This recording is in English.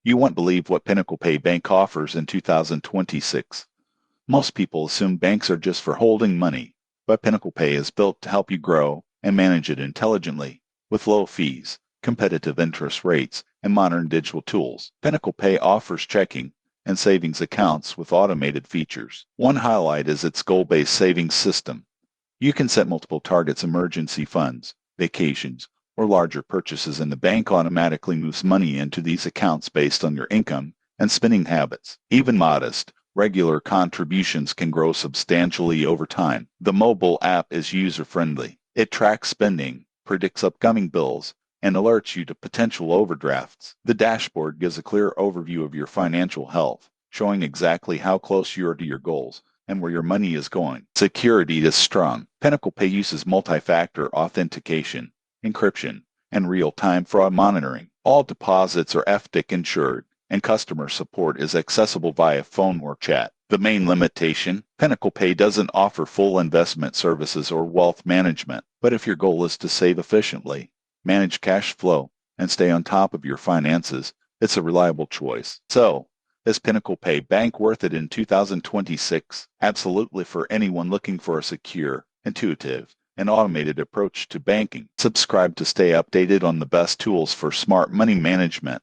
You won't believe what Pinnacle Pay Bank offers in 2026. Most people assume banks are just for holding money, but Pinnacle Pay is built to help you grow and manage it intelligently. With low fees, competitive interest rates, and modern digital tools, Pinnacle Pay offers checking and savings accounts with automated features. One highlight is its goal-based savings system. You can set multiple targets: emergency funds, vacations, or larger purchases, and the bank automatically moves money into these accounts based on your income and spending habits. Even modest, regular contributions can grow substantially over time. The mobile app is user-friendly. It tracks spending, predicts upcoming bills, and alerts you to potential overdrafts. The dashboard gives a clear overview of your financial health, showing exactly how close you are to your goals and where your money is going. Security is strong. Pinnacle Pay uses multi-factor authentication, encryption, and real-time fraud monitoring. All deposits are FDIC insured, and customer support is accessible via phone or chat. The main limitation: Pinnacle Pay doesn't offer full investment services or wealth management. But if your goal is to save efficiently, manage cash flow, and stay on top of your finances, it's a reliable choice. So, is Pinnacle Pay Bank worth it in 2026? Absolutely, for anyone looking for a secure, intuitive, and automated approach to banking. Subscribe to stay updated on the best tools for smart money management.